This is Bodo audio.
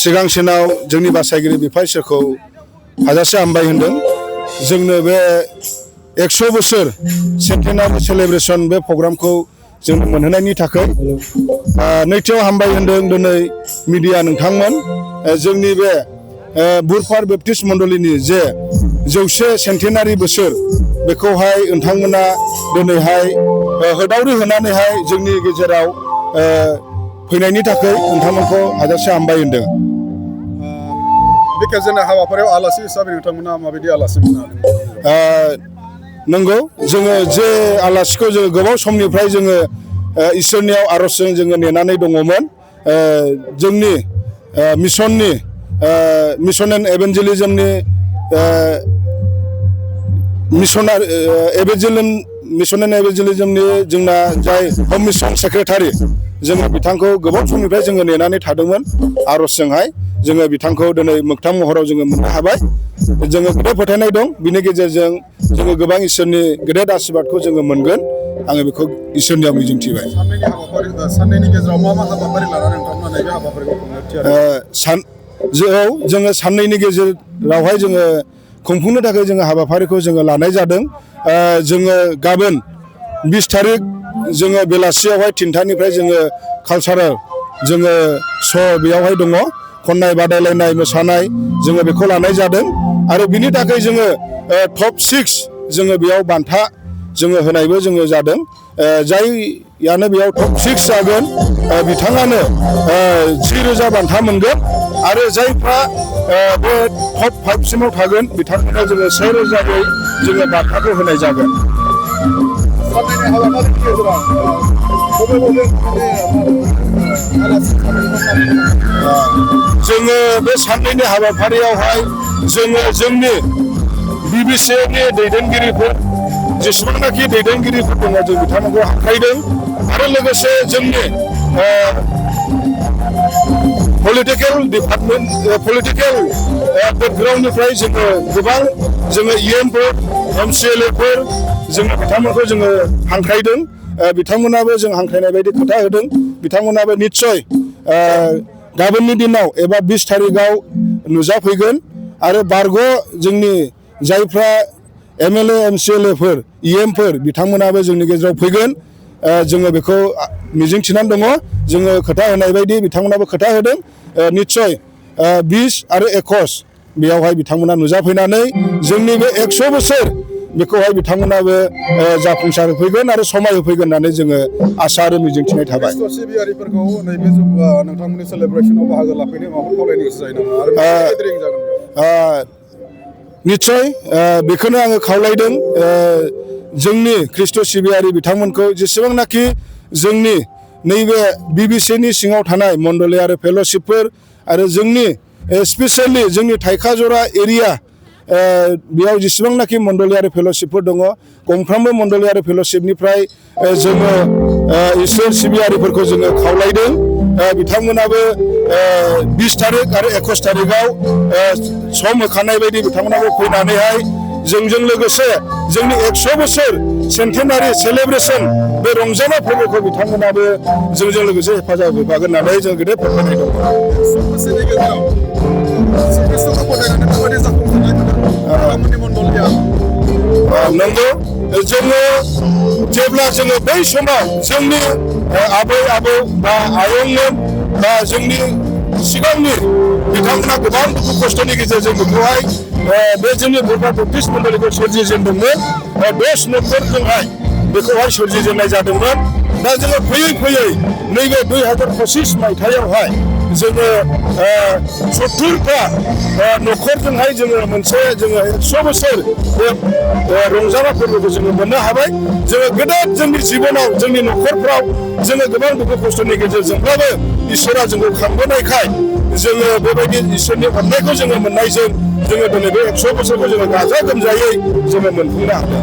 सिगांसिनाव जोंनि बासायगिरि बिफा इसोरखौ हाजासे हामबाय होनदों जोंनो बे 100 बोसोर सेन्टेनारि सेलेब्रेसन बे प्रग्रामखौ जों मोनहोनायनि थाखाय नैथियाव हामबाय होनदों दिनै मिडिया नोंथांमोन जोंनि बे बुरपार बेप्टिस्ट मण्डलीनि जे 100 सेन्टेनारि बोसोर बेखौहाय नोंथांमोना दिनैहाय होदावरि होनानैहाय जोंनि गेजेराव फैनायनि थाखाय नोंथांमोनखौ हाजासे हामबाय होनदों बेखेवजेननाय हाबाफारियाव आलासि हिसाबै नोंथांमोना माबायदि आलासि मोनो नंगौ जोङो जे आलासिखौ जोङो गोबाव समनिफ्राय जोङो इसोरनियाव आर'जजों जोङो नेनानै दङमोन जोंनि मिशन एन्ड एभेन्जेलिजमनि मिशन एन्ड एभेन्जेलिजमनि जोंना जाय हम मिशन सेक्रेटारि जोङो बिथांखौ गोबां समनिफ्राय जोङो नेनानै थादोंमोन आर'जजोंहाय जोङो बिथांखौ दिनै मोगथां महराव जोङो मोननो हाबाय जोङो गेदेर फोथायनाय दं बिनि गेजेरजों जोङो गोबां इसोरनि गेदेर आशीर्बादखौ जोङो मोनगोन आङो बेखौ इसोरनियाव मिजिंथिबाय साननैनि गेजेराव मा हाबाफारि लानानै नोंथांमोना नैबे हाबाफारिखौ खुंनो थियारि जोङो साननैनि गेजेरावहाय जोङो खुंफुंनो थाखाय जोङो हाबाफारिखौ जोङो लानाय जादों जोङो गाबोन 20 तारिख जोङो बेलासियावहाय 3टानिफ्राय जोङो कालचारेल जोङो श' बेयावहाय दङ खन्नाय बादायलायनाय मोसानाय जोङो बेखौ लानाय जादों आरो बिनि थाखाय जोङो टप 6 जोङो बेयाव बान्था जोङो होनायबो जोङो जादों जाययानो बेयाव टप 6 जागोन बिथाङानो 10,000 बान्था मोनगोन आरो जायफ्रा बे टप 5 सिमाव थागोन बिथांमोना जोङो 1,000यै जोङो बान्थाखौ होनाय जागोन जोङो बे साननैनि हाबाफारियावहाय जोङो जोंनि BBCनि दैदेनगिरिफोर जेसेबांनाखि दैदेनगिरिफोर दङ जों बिथांमोनखौ हांख्रायदों आरो लोगोसे जोंनि पलिटिकेल डिपार्टमेन्ट पलिटिकेल बेकग्राउन्डनिफ्राय जोङो गोबां जोङो EMफोर MCLAफोर जोङो बिथांमोनखौ जोङो हांख्रायदों बिथांमोनाबो जों हांख्रायनाय बायदि खोथा होदों बिथांमोनाबो निस्सय गाबोननि दिनाव एबा 20 तारिखआव नुजाफैगोन आरो बारग' जोंनि जायफ्रा MLA MCLAफोर EMफोर बिथांमोनाबो जोंनि गेजेराव फैगोन जोङो बेखौ मिजिंथिनानै दङ जोङो खोथा होनाय बायदि बिथांमोनाबो खोथा होदों निस्सय 20 आरो 21 बेयावहाय बिथांमोना नुजाफैनानै जोंनि बे 100 बोसोर बेखौहाय बिथांमोनाबो जाफुंसार होफैगोन आरो समाय होफैगोन होननानै जोङो आसा आरो मिजिंथिनाय थाबाय सिबियारिफोरखौ नैबे नोंथांमोननि सेलेब्रेसनाव बाहागो लाफैनो माबाफोर खावलायनो गोसो जायो नामा आरो गेदेरिं जागोन निस्सय बेखौनो आङो खावलायदों जोंनि ख्रिस्ट' सिबियारि बिथांमोनखौ जेसेबांनाखि जोंनि नैबे BBCनि सिङाव थानाय मण्डली आरो फेल'शिपफोर आरो जोंनि स्पेसियेलि जोंनि थाइखाजरा एरिया बेयाव जेसेबांनाखि मण्डली आरो फेल'शिपफोर दङ गंफ्रोमबो मण्डली आरो फेल'शिपनिफ्राय जोङो इसोर सिबियारिफोरखौ जोङो खावलायदों बिथांमोनाबो 20 तारिख आरो 21 तारिखआव सम होखानाय बायदि बिथांमोनाबो फैनानैहाय जोंजों लोगोसे जोंनि 100 बोसोर सेन्टेनारि सेलेब्रेसन बे रंजानाय फोरबोखौ बिथांमोनाबो जोंजों लोगोसे हेफाजाब होफागोन होननानै जों गेदेर फोथायनाय दङ नंगौ जोङो जेब्ला जोङो बै समाव जोंनि आबै आबौ बा आयंमोन बा जोंनि सिगांनि बिथांमोना गोबां दुखु खस्थ'नि गेजेरजों बेखौहाय बे जोंनि बुरपार बेप्टिस्ट मण्डलीखौ सोरजिजेनदोंमोन 10 न'खरजोंहाय बेखौहाय सोरजिजेननाय जादोंमोन दा जोङो फैयै फैयै नैबे 2025 मायथाइयावहाय जोङो 70टा न'खरजोंहाय जोङो मोनसे जोङो 100 बोसोर बे रंजानाय फोरबोखौ जोङो मोननो हाबाय जोङो गेदेर जोंनि जिबनाव जोंनि न'खरफ्राव जोङो गोबां दुखु खस्थ'नि गेजेरजोंब्लाबो इसोरा जोंखौ खांबोनायखाय जोङो बेबायदि इसोरनि अननायखौ जोङो मोननायजों जोङो दिनै बे 100 बोसोरखौ जोङो गाजा गोमजायै जोङो मोनफुंनो हादों